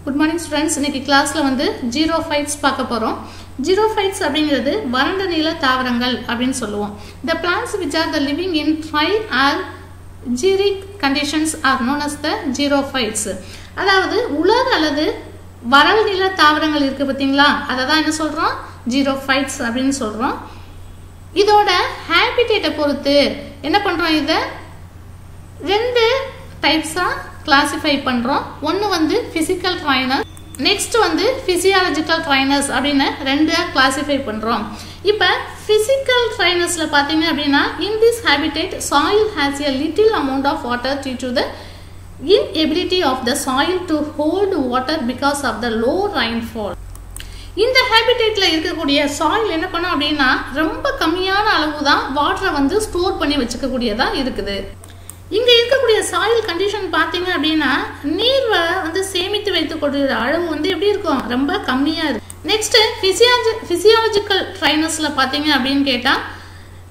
Good morning students. இன்னைக்கு கிளாஸ்ல வந்து ஜீரோஃபைட்ஸ் பார்க்க போறோம். ஜீரோஃபைட்ஸ் அப்படிங்கிறது வறண்ட நில தாவரங்கள் அப்படினு சொல்லுவோம். The plants which are the living in dry or xeric conditions are known as the xerophytes. அதாவது உலர் அல்லது வறண்ட நில தாவரங்கள் இருக்கு பாத்தீங்களா? அத தான் என்ன சொல்றோம்? ஜீரோஃபைட்ஸ் அப்படினு சொல்றோம். இதோட ஹேபிடேட்டை பொறுத்து என்ன பண்றோம்? இத ரெண்டு டைப்ஸா கிளாசிஃபை பண்றோம். ஒன்னு வந்து physical trainers, next வந்து physiological trainers அப்படினு ரெண்டா கிளாசிஃபை பண்றோம். இப்போ physical trainersல பாத்தீங்க அப்படினா in this habitat soil has a little amount of water due to the inability of the soil to hold water because of the low rainfall. இந்த ஹேபிடேட்ல இருக்கக்கூடிய soil என்ன பண்ணும் அப்படினா ரொம்ப கம்மியான அளவு தான் வாட்டரை வந்து ஸ்டோர் பண்ணி வச்சுக்க கூடியதா இருக்குது. இங்க இருக்கக்கூடிய சாயில் கண்டிஷன் பாத்தீங்க அப்படினா நீர் வந்து சேமித்து வைத்துக்கூடிய அளவு வந்து எப்படி இருக்கும்? ரொம்ப கம்மியா இருக்கு. நெக்ஸ்ட் physiological trainersல பாத்தீங்க அப்படினு கேட்டா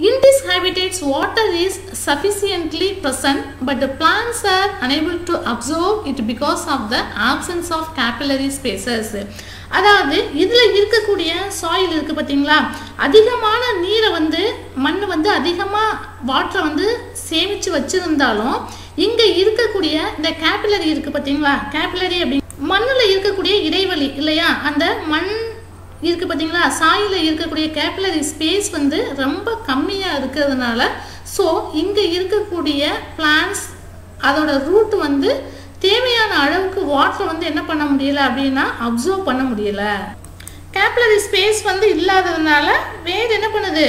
in this habitats water is sufficiently present but the plants are unable to absorb it because of the absence of capillary spaces. அதாவது இதுல இருக்கக்கூடிய சாயில் இருக்கு பாத்தீங்களா, அதிகமான நீரை வந்து மண் வந்து அதிகமா வாட்டரை வந்து சேமிச்சு வச்சிருந்தாலும் இங்க இருக்கக்கூடிய இந்த கேபிலரி இருக்கு பாத்தீங்களா, கேபிலரி அப்படி மண்ணுல இருக்கக்கூடிய இடைவெளி இல்லையா, அந்த மண் இருக்கு பாத்தீங்களா, சாயில இருக்கக்கூடிய கேபிலரி ஸ்பேஸ் வந்து ரொம்ப கம்மியா இருக்கிறதுனால சோ இங்க இருக்கக்கூடிய பிளான்ட்ஸ் அதோட ரூட் வந்து தேவையான அளவுக்கு வாட்டர் வந்து என்ன பண்ண முடியல அப்படினா அப்சர்வ் பண்ண முடியல. கேபிலரி ஸ்பேஸ் வந்து இல்லாததுனால வேற என்ன பண்ணுது,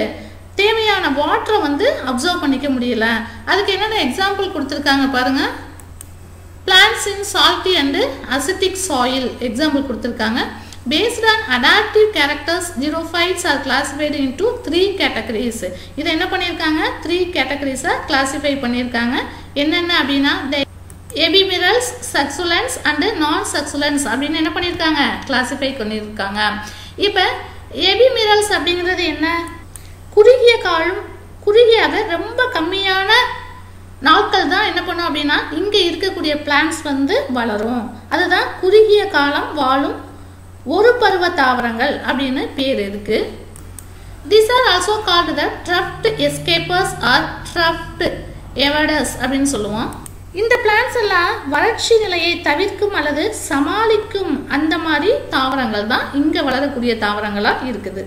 தேவையான வாட்டரை வந்து அப்சர்வ் பண்ணிக்க முடியல. அதுக்கு என்னென்ன எக்ஸாம்பிள் கொடுத்திருக்காங்க பாருங்க. plants in salty and acidic soil example கொடுத்திருக்காங்க. Based on adaptive characters, xerophytes are classified into 3 categories. இத என்ன பண்ணிருக்காங்க? 3 categories classify பண்ணிருக்காங்க. என்னென்ன அப்படினா epimerals, succulents and non-succulents அப்படின்னு என்ன பண்ணிருக்காங்க? கிளாசிஃபை பண்ணிருக்காங்க. இப்போ epimerals அப்படிங்கிறது என்ன? குறுகிய காலம், குறுகியது ரொம்ப கம்மியான நாட்கள் தான் என்ன பண்ணும் அப்படின்னா இங்க இருக்கக்கூடிய பிளான்ட்ஸ் வந்து வளரும். அதுதான் குறுகிய காலம் வாழும் ஒரு பருவ தாவரங்கள் அப்படின்னு பேர் இருக்கு. These are also called the drought escapers or drought evaders அப்படின்னு சொல்லுவோம். இந்த பிளான்ட்ஸ் எல்லாம் வறட்சி நிலையை தவிர்க்கும் அல்லது சமாளிக்கும் அந்த மாதிரி தாவரங்கள் தான் இங்க வளரக்கூடிய தாவரங்களா இருக்குது.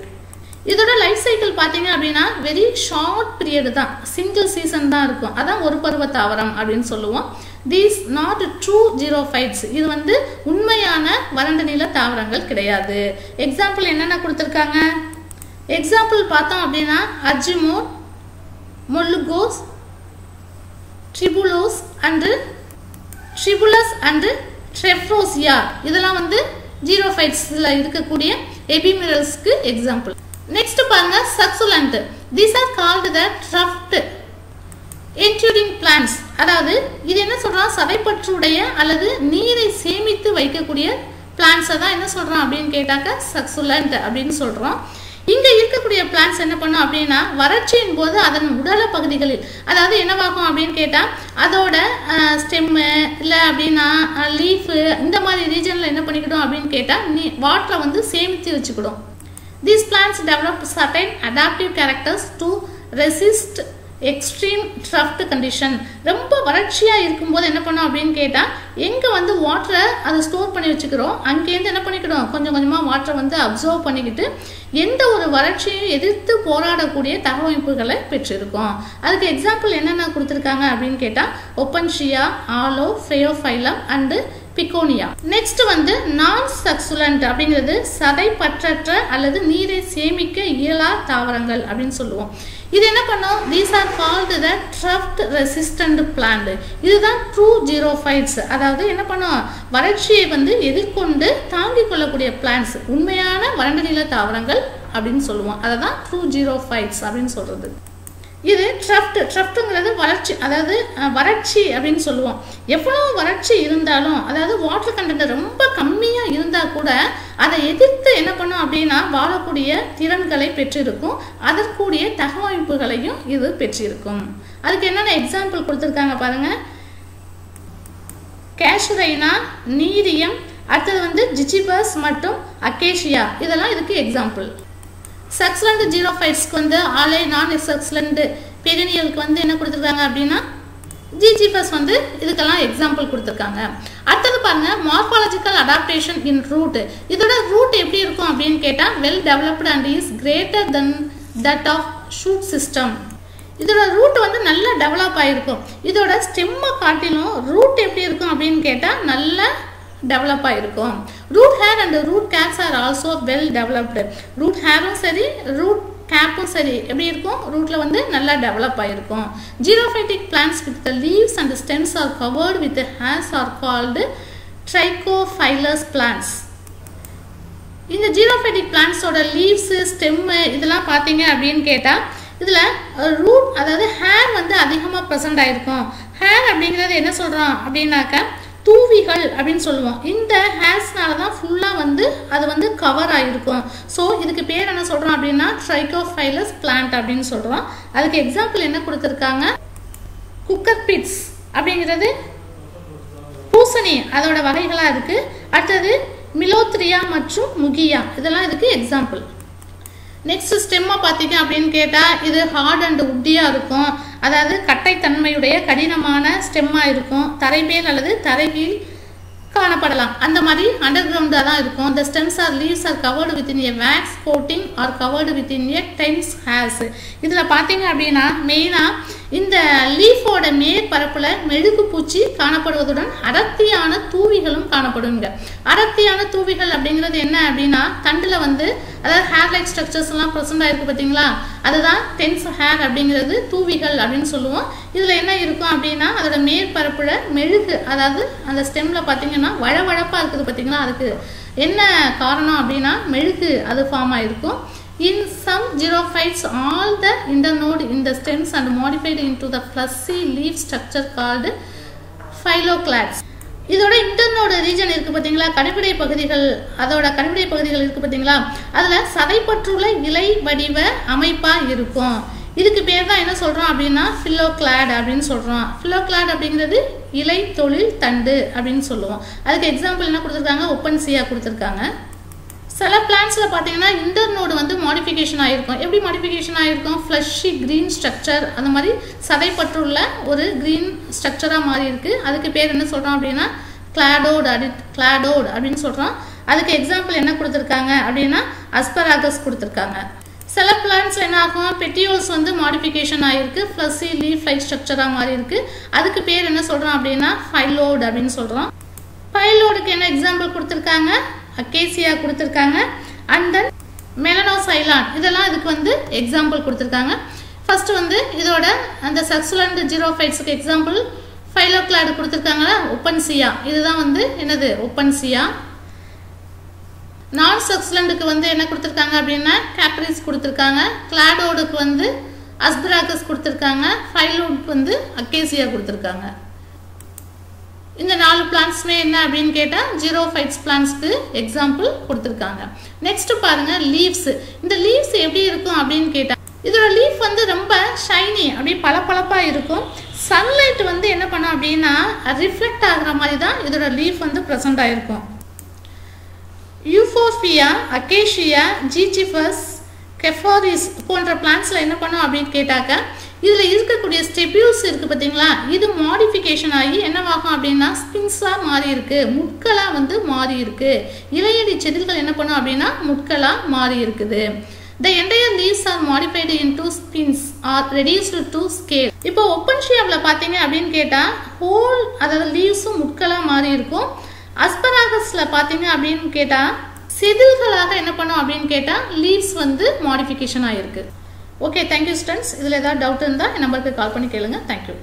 இதோட லைஃப் சைக்கிள் பாத்தீங்க அப்படின்னா வெரி ஷார்ட் பீரியட் தான், சிங்கிள் சீசன் தான் இருக்கும். அதான் ஒரு பருவ தாவரம் அப்படின்னு சொல்லுவோம். These not true xerophytes. இது வந்து உண்மையான வறண்ட நில தாவரங்கள் கிடையாது. எக்ஸாம்பிள் என்னென்ன கொடுத்திருக்காங்க? எக்ஸாம்பிள் பார்த்தோம் அப்படின்னா அஜிமோட், மொல்லுகோஸ், ட்ரிபுலோஸ் அண்ட் ட்ரிபுலஸ் அண்ட் ட்ரெஃப்ரோசியா இதெல்லாம் வந்து ஜீரோஃபைட்ஸ்ல இருக்கக்கூடிய எபிமிரல்ஸ்க்கு எக்ஸாம்பிள். நெக்ஸ்ட் பாருங்க சக்சுலண்ட். These are called the drought enduring plants. அதாவது இது என்ன சொல்றோம்? சதைப்பற்றுடைய அல்லது நீரை சேமித்து வைக்கக்கூடிய பிளான்ட்ஸை தான் என்ன சொல்றோம் அப்படின்னு கேட்டாக்க சக்சுலண்ட் அப்படின்னு சொல்றோம். இங்க இருக்கக்கூடிய பிளான்ட்ஸ் என்ன பண்ணும் அப்படின்னா வறட்சியின் போது அதன் உடல பகுதிகளில் அதாவது என்னவாகும் அப்படின்னு கேட்டா அதோட ஸ்டெம்மு இல்லை அப்படின்னா லீஃபு இந்த மாதிரி ரீஜன்ல என்ன பண்ணிக்கிடும் அப்படின்னு கேட்டா வாட்டரை வந்து சேமித்து வச்சுக்கிடும். These plants develop certain adaptive characters to resist extreme drought condition. ரொம்ப வறட்சியா இருக்கும்போது என்ன பண்ணும் அப்படின்னு கேட்டா எங்க வந்து வாட்டரை அதை ஸ்டோர் பண்ணி வச்சுக்கிறோம் அங்கேருந்து என்ன பண்ணிக்கிடும் கொஞ்சம் கொஞ்சமா வாட்டரை வந்து அப்சர்வ் பண்ணிக்கிட்டு எந்த ஒரு வறட்சியும் எதிர்த்து போராடக்கூடிய தகவமைப்புகளை பெற்றிருக்கும். அதுக்கு எக்ஸாம்பிள் என்னென்ன கொடுத்துருக்காங்க அப்படின்னு கேட்டா ஒப்பன்ஷியா, ஆலோ, ஃபெயோஃபைலம் அண்ட் பிகோனியா. நெக்ஸ்ட் வந்து நான் சக்சுலண்ட் அப்படிங்கிறது சதைப்பற்றற்ற அல்லது நீரை சேமிக்க இயலா தாவரங்கள் அப்படின்னு சொல்லுவோம். இது என்ன பண்ணும்? These are called the drought resistant plant. இதுதான் ட்ரூ ஜீரோஃபைட்ஸ். அதாவது என்ன பண்ணும்? வறட்சியை வந்து எதிர்கொண்டு தாங்கிக் கொள்ளக்கூடிய பிளான்ட்ஸ், உண்மையான வறண்ட நில தாவரங்கள் அப்படின்னு சொல்லுவோம். அததான் ட்ரூ ஜீரோஃபைட்ஸ் அப்படின்னு சொல்றது. இது ட்ரஃப்ட்ங்கிறது வறட்சி, அதாவது வறட்சி அப்படின்னு சொல்லுவோம். எவ்வளவு வறட்சி இருந்தாலும் அதாவது வாட்டர் கண்டென்ட் ரொம்ப கம்மியா இருந்தா கூட அதை எதிர்த்து என்ன பண்ணும் அப்படின்னா வாழக்கூடிய திறன்களை பெற்றிருக்கும், அதற்குரிய தகவமைப்புகளையும் இது பெற்றிருக்கும். அதுக்கு என்னென்ன எக்ஸாம்பிள் கொடுத்துருக்காங்க பாருங்க. கேஷுரைனா, நீரியம், அடுத்தது வந்து ஜிஜிபஸ் மற்றும் அக்கேஷியா இதெல்லாம் இதுக்கு எக்ஸாம்பிள். சக்ஸ்லண்ட் ஜீரோஃபைட்ஸ்க்கு வந்து ஆலை நான் சக்ஸ்லண்ட் பெரினியலுக்கு வந்து என்ன கொடுத்துருக்காங்க அப்படின்னா ஜிஜிபஸ் வந்து இதுக்கெல்லாம் எக்ஸாம்பிள் கொடுத்துருக்காங்க. அடுத்தது பாருங்க மார்பாலஜிக்கல் அடாப்டேஷன் இன் ரூட். இதோட ரூட் எப்படி இருக்கும் அப்படின்னு கேட்டால் well developed and is greater than that of shoot system. இதோட ரூட் வந்து நல்லா டெவலப் ஆகிருக்கும். இதோட ஸ்டெம்மை காட்டிலும் ரூட் எப்படி இருக்கும் அப்படின்னு கேட்டால் நல்லா டெவலப் ஆகிருக்கும். Root hair and root caps are also well developed. Root ஹேரும் சரி ரூட் கேப்பும் சரி எப்படி இருக்கும் ரூட்ல வந்து நல்லா டெவலப் ஆகிருக்கும். Xerophytic plants with the leaves and stems are covered with hairs are called trichophyllous plants. இந்த ஜீரோஃபைட்டிக் பிளான்ஸோட லீவ்ஸ் ஸ்டெம்மு இதெல்லாம் பார்த்தீங்க அப்படின்னு கேட்டால் இதில் ரூட் அதாவது ஹேர் வந்து அதிகமாக ப்ரெசென்ட் ஆகிருக்கும். ஹேர் அப்படிங்கிறது என்ன சொல்கிறோம் அப்படின்னாக்கா தூவிகள் அப்படின்னு சொல்லுவோம். இந்த ஹேர்ஸ்னால தான் ஃபுல்லாக வந்து அது வந்து கவர் ஆகிருக்கும். ஸோ இதுக்கு பேர் என்ன சொல்கிறோம் அப்படின்னா ட்ரைகோஃபைலஸ் பிளான்ட் அப்படின்னு சொல்கிறோம். அதுக்கு எக்ஸாம்பிள் என்ன கொடுத்துருக்காங்க குக்கர் பிட்ஸ் அப்படிங்கிறது பூசணி அதோட வகைகளாக இருக்குது. அடுத்தது மிலோத்ரியா மற்றும் முகியா இதெல்லாம் இதுக்கு எக்ஸாம்பிள். நெக்ஸ்ட் ஸ்டெம்மை பார்த்தீங்க அப்படின்னு கேட்டால் இது ஹார்ட் அண்ட் உட்டியாக இருக்கும். அதாவது கட்டைத்தன்மையுடைய கடினமான ஸ்டெம்மாக இருக்கும். தரைமேல் அல்லது தரைகீழ் காணப்படலாம். அந்த மாதிரி அண்டர் கிரவுண்டாக தான் இருக்கும். The stems or leaves are covered within a wax coating or covered within a dense hairs. இதில் பார்த்தீங்க அப்படின்னா மெயினாக இந்த லீஃபோட மேற்பரப்புல மெழுகு பூச்சி காணப்படுவதுடன் அடர்த்தியான தூவிகளும் காணப்படுங்க. அடர்த்தியான தூவிகள் அப்படிங்கிறது என்ன அப்படின்னா தண்டில் வந்து அதாவது ஹேர் லைக் ஸ்ட்ரக்சர்ஸ் எல்லாம் ப்ரெசென்ட் ஆயிருக்கு பார்த்தீங்களா, அதுதான் டென்ஸ் ஹேர் அப்படிங்கிறது தூவிகள் அப்படின்னு சொல்லுவோம். இதில் என்ன இருக்கும் அப்படின்னா அதோட மேற்பரப்புல மெழுகு அதாவது அந்த ஸ்டெம்ல பார்த்தீங்கன்னா வழவழப்பாக இருக்குது பார்த்தீங்களா, அதுக்கு என்ன காரணம் அப்படின்னா மெழுகு அது ஃபார்ம் ஆயிருக்கும். In some xerophytes, all the internode in the stems are modified into the fleshy leaf structure called phylloclades. இதோட இன்டர்னோட ரீஜன் இருக்கு பார்த்தீங்களா, கணிப்பிடை பகுதிகள், அதோட கணிப்பிடை பகுதிகள் இருக்கு பார்த்தீங்களா, அதில் சதைப்பற்றுள்ள இலை வடிவ அமைப்பாக இருக்கும். இதுக்கு பேர் தான் என்ன சொல்கிறோம் அப்படின்னா ஃபில்லோக்ளாட் அப்படின்னு சொல்கிறோம். ஃபில்லோக்ளாட் அப்படிங்கிறது இலை தொழில் தண்டு அப்படின்னு சொல்லுவோம். அதுக்கு எக்ஸாம்பிள் என்ன கொடுத்துருக்காங்க ஒப்பன்சியா கொடுத்துருக்காங்க. சில பிளான்ஸில் பார்த்தீங்கன்னா இன்டர்னோடு வந்து மாடிஃபிகேஷன் ஆகிருக்கும். எப்படி மாடிஃபிகேஷன் ஆகிருக்கும் ஃப்ளஷி க்ரீன் ஸ்ட்ரக்சர் அந்த மாதிரி சதைப்பற்றுள்ள ஒரு க்ரீன் ஸ்ட்ரக்சராக மாறி இருக்குது. அதுக்கு பேர் என்ன சொல்கிறோம் அப்படின்னா கிளாடோட் அப்படின்னு சொல்கிறோம். அதுக்கு எக்ஸாம்பிள் என்ன கொடுத்துருக்காங்க அப்படின்னா அஸ்பராகஸ் கொடுத்துருக்காங்க. சில பிளான்ட்ஸில் என்ன ஆகும் பெட்டியோல்ஸ் வந்து மாடிஃபிகேஷன் ஆகிருக்கு, ஃப்ளஷி லீஃப் லைக் ஸ்ட்ரக்சராக மாறி இருக்கு. அதுக்கு பேர் என்ன சொல்கிறோம் அப்படின்னா ஃபைலோட் அப்படின்னு சொல்கிறோம். ஃபைலோடுக்கு என்ன எக்ஸாம்பிள் கொடுத்துருக்காங்க அக்கேசியா கொடுத்துருக்காங்க. அண்ட் தென் மெலனோசைலான் இதெல்லாம் இதுக்கு வந்து எக்ஸாம்பிள் கொடுத்துருக்காங்க. ஃபர்ஸ்ட் வந்து இதோட அந்த சக்சுலண்ட் ஜீரோஃபைட்ஸுக்கு எக்ஸாம்பிள் ஃபைலோக்ளாடு கொடுத்துருக்காங்க ஒப்பன்சியா, இதுதான் வந்து என்னது ஒப்பன்சியா. நான் சக்சுலண்டுக்கு வந்து என்ன கொடுத்துருக்காங்க அப்படின்னா கேப்ரிஸ் கொடுத்துருக்காங்க. கிளாடோடுக்கு வந்து அஸ்பராகஸ் கொடுத்துருக்காங்க. ஃபைலோடுக்கு வந்து அக்கேசியா கொடுத்துருக்காங்க. இந்த 4 பிளான்ட்ஸுமே என்ன அப்படின்னு கேட்டால் ஜீரோஃபைட்ஸ் பிளான்ட்ஸ்க்கு எக்ஸாம்பிள் கொடுத்துருக்காங்க. நெக்ஸ்ட் பாருங்க லீவ்ஸ். இந்த லீவ்ஸ் எப்படி இருக்கும் அப்படின்னு கேட்டால் இதோட லீஃப் வந்து ரொம்ப ஷைனி அப்படி பளபளப்பாக இருக்கும். சன்லைட் வந்து என்ன பண்ணும் அப்படின்னா ரிஃப்ளெக்ட் ஆகிற மாதிரி தான் இதோட லீஃப் வந்து ப்ரெசென்ட் ஆகிருக்கும். யூஃபோர்பியா, அக்கேஷியா, ஜிஜிபஸ், கெஃபாரிஸ் போன்ற பிளான்ட்ஸில் என்ன பண்ணும் அப்படின்னு கேட்டாக்க இதில் இருக்கக்கூடிய ஸ்டெபியூல்ஸ் இருக்குது பார்த்தீங்களா, இது மாடிஃபிகேஷன் ஆகி என்னவாகும் அப்படின்னா ஸ்பின்ஸாக மாறி இருக்கு, முட்களாக வந்து மாறி இருக்கு. இலையடி செதில்கள் என்ன பண்ணும் அப்படின்னா முட்களாக மாறி இருக்குது. The entire leaves are modified into spins or reduced to scale. இப்போ ஒப்பன்ஷியாவில் பார்த்தீங்க அப்படின்னு கேட்டால் ஹோல் அதாவது லீவ்ஸும் முட்களாக மாறி இருக்கும். அஸ்பராகஸில் பார்த்தீங்க அப்படின்னு கேட்டால் செதில்களாக என்ன பண்ணும் அப்படின்னு கேட்டால் லீவ்ஸ் வந்து மாடிஃபிகேஷன் ஆகிருக்கு. Okay, thank you students. இதில் ஏதாவது டவுட் இருந்தால் என் நம்பருக்கு கால் பண்ணி கேளுங்க. தேங்க்யூ.